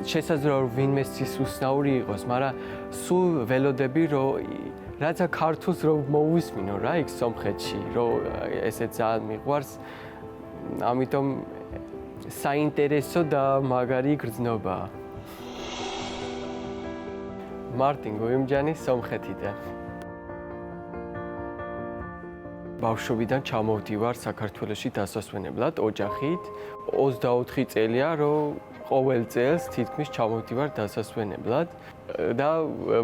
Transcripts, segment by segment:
შესაძლოა რომ ვინმე სისუსნაური იყოს, მაგრამ სულ ველოდები რომ რაცა ქართულს რომ მოვისმინო რა იქ სომხეთში, რომ ესე ძალიან მიყვარს. ამიტომ საინტერესო და მაგარი გრძნობაა. მარტინ გოიმჯანი სომხეთიდან. ბავშვობიდან ჩამოვდივარ საქართველოში დასასვენებლად ოჯახით. 24 წელია რომ ყოველ წელს თითქმის ჩამოვდივარ დასასვენებლად და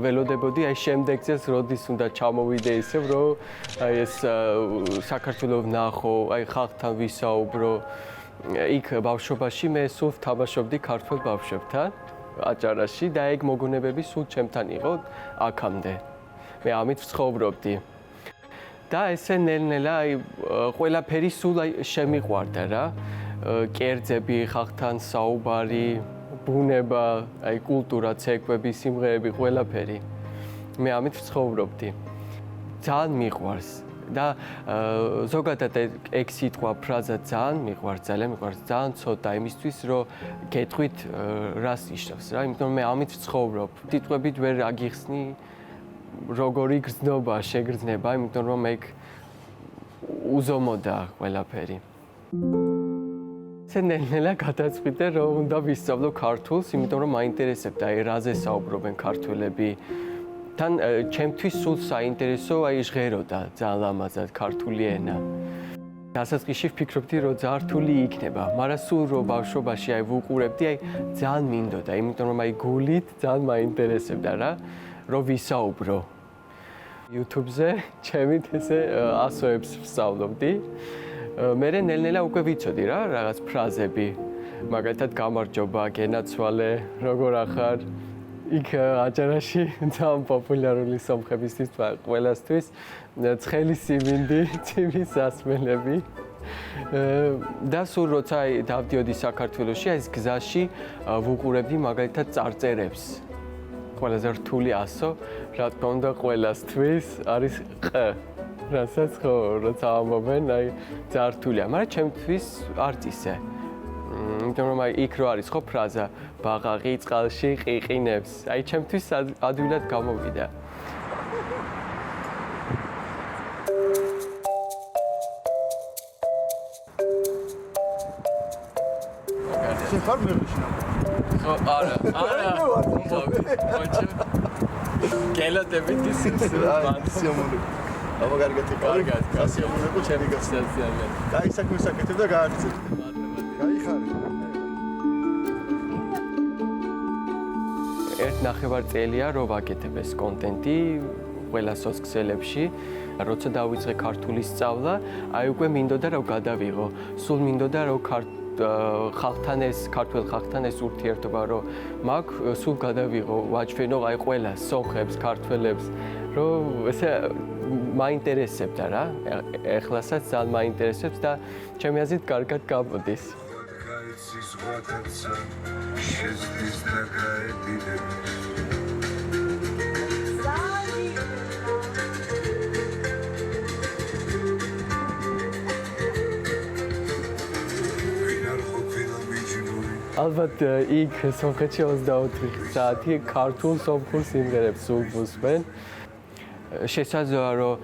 ველოდებოდი აი შემდეგ წელს როდის უნდა ჩამოვიდე ისევ რომ აი ეს საქართველოს ვნახო, აი ხალხთან ვისაუბრო. იქ ბავშვობაში მე სულ თამაშობდი ქართველ ბავშვებთან აჭარაში და ეგ მოგონებები სულ ჩემთან იყო აქამდე. მე ამით ვცხოვრობდი. და ესე ნელ-ნელა აი ყველაფერი სულ აი შემიყვარდა რა. კერძები, ხალხთან საუბარი, ბუნება, აი კულტურა, ცეკვები, სიმღერები, ყველაფერი. მე ამით ვცხოვრობდი. ძალიან მიყვარს და ზოგადად ეგ სიტყვა ფრაზა ძალიან მიყვარს, ძალიან ცოტა იმისთვის რომ გეტყვით რას ნიშნავს რა, იმიტომ რომ მე ამით ვცხოვრობ. სიტყვებით ვერ აგიხსნი როგორი გრძნობა შეგრძნება, იმიტომ რომ ეგ უზომოდა ყველაფერი. ნელ-ნელა გადაწყვიტე რომ უნდა ვისწავლო ქართულს, იმიტომ რომ მაინტერესებდა აი რაზე საუბრობენ ქართველები. თან ჩემთვის სულ საინტერესო აი ჟღეროდა ძალიან ლამაზად ქართული ენა. დასაწყისში ვფიქრობდი რომ ძალიან რთული იქნება, მაგრამ სულ რომ ბავშვობაში აი ვუყურებდი, აი ძალიან მინდოდა, იმიტომ რომ აი გულით ძალიან მაინტერესებდა რა, რომ ვისაუბრო. YouTube-ზე ჩემით ესე ასოებს ვსწავლობდი. მე ნელ-ნელა უკვე ვიცოდი რა, რაღაც ფრაზები. მაგალითად გამარჯობა, გენაცვალე, როგორ ახარ? იქ აჭარაში ძალიან პოპულარული სომხების სიტყვა ყველასთვის ცხელი სიმინდი, ციმის ასმელები. და სულ როცა დავდიოდი საქართველოში, ეს გზაში ვუყურებდი მაგალითად წარწერებს. ყველაზე რთული ასო, რა თქმა უნდა, ყველასთვის არის ყ. რასაც ხო, როცა ამბობენ, აი ძალიან რთულია, მაგრამ ჩემთვის არც ისე. იმიტომ რომ აი იქ რო არის ხო ფრაზა ბაყაყი წყალში ყიყინებს. აი ჩემთვის ადვილად გამოვიდა. შენ ხარ მერში? ხო, არა. მოჩი. გელადებით ისიც სიამოვნებო. აბა კარგად კარგად, სიამოვნებო ჩემი გასაცდელი. კაი საქმე საკეთებ და გააგრძელებ. კაი ხარ. ერთ ნახევარწელია რომ ვაკეთებ ეს კონტენტი ყველა სოციალებში. როცა დავიწყე ქართულის სწავლა, აი უკვე მინდოდა რომ გადავიღო. სულ მინდოდა რომ ხალხთან ეს ქართველ ხალხთან ეს ურთიერთობა რომ მაქვს, სულ გადავიღო, ვაჩვენო აი ყველა სომხებს, ქართველებს, რომ ესე მაინტერესებდა რა. ეხლასაც ძალიან მაინტერესებს და ჩემი აზრით კარგად გამოდის. ალბათ იქ სომხეთში 24 საათი ქართულ სომხურ სიმღერებს ვუსმენ. შესაძლოა რომ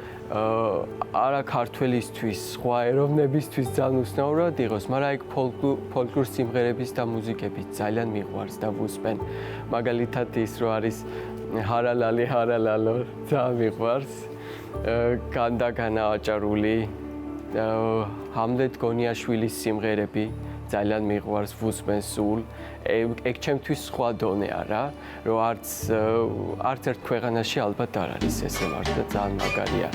არა ქართველისთვის, სხვა ეროვნებისთვის ძალიან უცნაურად იყოს, მაგრამ იქ ფოლკლორ სიმღერების და მუსიკებით ძალიან მიყვარს და ვუსმენ. მაგალითად ის რო არის ჰარალალი ჰარალალო ძალიან მიყვარს. განდაგანა აჭარული, ჰამლეთ გონიაშვილის სიმღერები ძალიან მიყვარს ვუსმენ სულ. ეგ ჩემთვის სხვა დონეა რა, რომ არც ერთ ქვეყანაში ალბათ არ არის ესე ვარ და ძალიან მაგარია.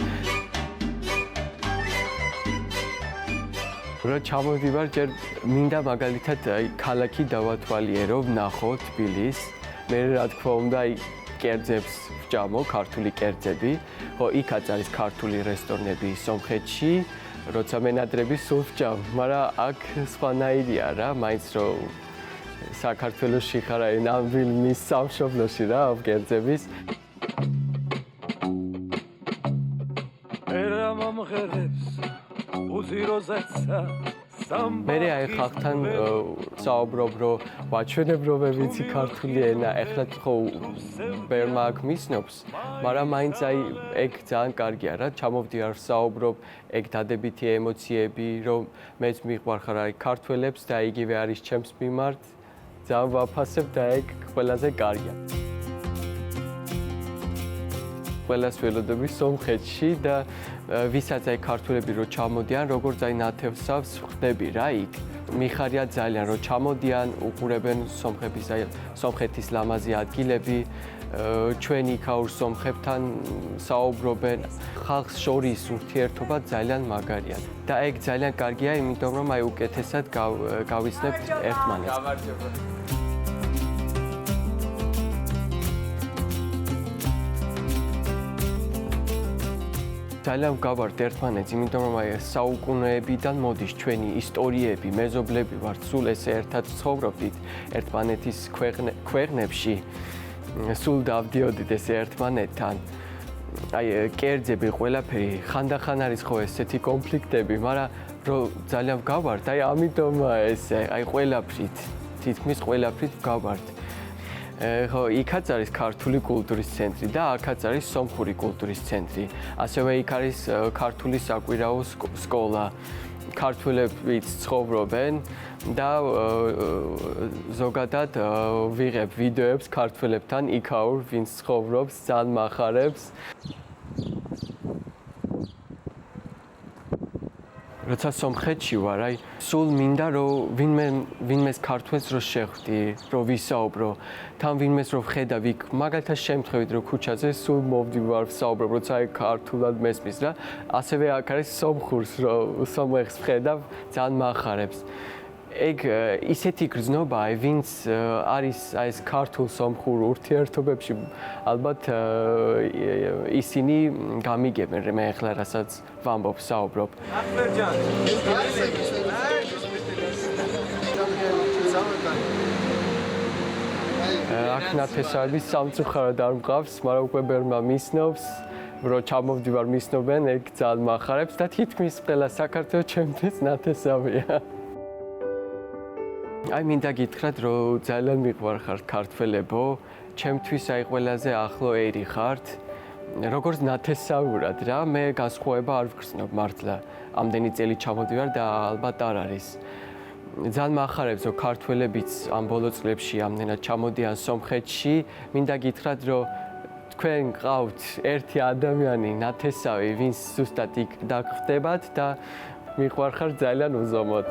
რო ჩამოვდივარ, ჯერ მინდა მაგალითად აი ქალაქი დავათვალიერო, ვნახო თბილისს. მე რა თქმა უნდა აი კერძებს ვჭამო, ქართული კერძები. ხო, იქაც არის ქართული რესტორნები სომხეთში. როცა მენადრები სულ ვჭამ, მაგრამ აქ სხვანაირია რა, მაინც რომ საქართველოში ხარ აი ნამდვილ სამშობლოში რა კერძების. ერა მომღერებს უზიროზეცა მე აი ხალხთან საუბრობ, რომ ვაჩვენებ, რომ ვიცი ქართული ენა, ეხლა ხო ბერმა აქ მისნობს, მაგრამ მაინც აი ეგ ძალიან კარგია რა, ჩამოვდივარ საუბრობ, ეგ დადებითი ემოციები, რომ მეც მიყვარხარ აი ქართველებს და იგივე არის ჩემს მიმართ, ძალიან ვაფასებ და ეგ ყველაზე კარგია. ყველას ველოდები სომხეთში და ვისაც აი ქართველები რო ჩამოდიან, როგორც აი ნათევსავს ხვდები რა იქ. მიხარია ძალიან რომ ჩამოდიან, უყურებენ სომხების აი სომხეთის ლამაზი ადგილები, ჩვენ იქაურ სომხებთან საუბრობენ, ხალხს შორის ურთიერთობა ძალიან მაგარია. და ეგ ძალიან კარგია, იმიტომ რომ აი უკეთესად გავიცნობთ ერთმანეთს. ძალიან გავართ ერთმანეთს, იმიტომ რომ აი საუკუნეებიდან მოდის ჩვენი ისტორიები, მეზობლები ვართ, სულ ესე ერთად ცხოვრობდით ერთმანეთის ქვეყნებში, სულ დავდიოდით ესე ერთმანეთთან. აი კერძები ყველაფერი, ხანდახან არის ხო ესეთი კონფლიქტები, მაგრამ რომ ძალიან გავართ, აი ამიტომაა ესე, აი ყველაფრით, თითქმის ყველაფრით გავართ. ხო, იქაც არის ქართული კულტურის ცენტრი და აქაც არის სომხური კულტურის ცენტრი. ასევე იქ არის ქართული საკვირაო სკოლა. ქართველებიც ცხოვრობენ და ზოგადად ვიღებ ვიდეოებს ქართველებთან იქაურ, ვინც ცხოვრობს, ძალიან მახარებს. როცა სომხეთში ვარ, აი სულ მინდა რომ ვინმეს ქართველს რო შეხვდი, რო ვისაუბრო, თან ვინმეს რო ვხედავ იქ, მაგალითად შემთხვევით რომ ქუჩაზე სულ მოვდივარ ვსაუბრობ, როცა აი ქართულად მესმის რა, ასევე აქ არის სომხურს რო სომეხს ვხედავ, ძალიან მახარებს. ეგ ისეთი გრძნობა, აი ვინც არის აი ეს ქართულ-სომხურ ურთიერთობებში, ალბათ ისინი გამიგებენ, მე ახლა რასაც ვამბობ, საუბრობ. აქ ნათესავების სამწუხაროდ არ მყავს, მაგრამ უკვე ბერმა მისნობს, რომ ჩამოვდივარ მისნობენ, ეგ ძალიან მახარებს და თითქმის ყველა საქართველოს ჩემთვის ნათესავია. აი მინდა გითხრათ, რომ ძალიან მიყვარხართ ქართველებო, ჩემთვის აი ყველაზე ახლო ერი ხართ. როგორც ნათესაურად რა, მე განსხვავება არ ვგრძნობ მართლა. ამდენი წელი ჩამოდივარ და ალბათ არ არის. ძალიან მახარებს, რომ ქართველებიც ამ ბოლო წლებში ამდენად ჩამოდიან სომხეთში. მინდა გითხრათ, რომ თქვენ გყავთ ერთი ადამიანი, ნათესავი, ვინც ზუსტად იქ დაგხვდებათ და მიყვარხართ ძალიან უზომოდ.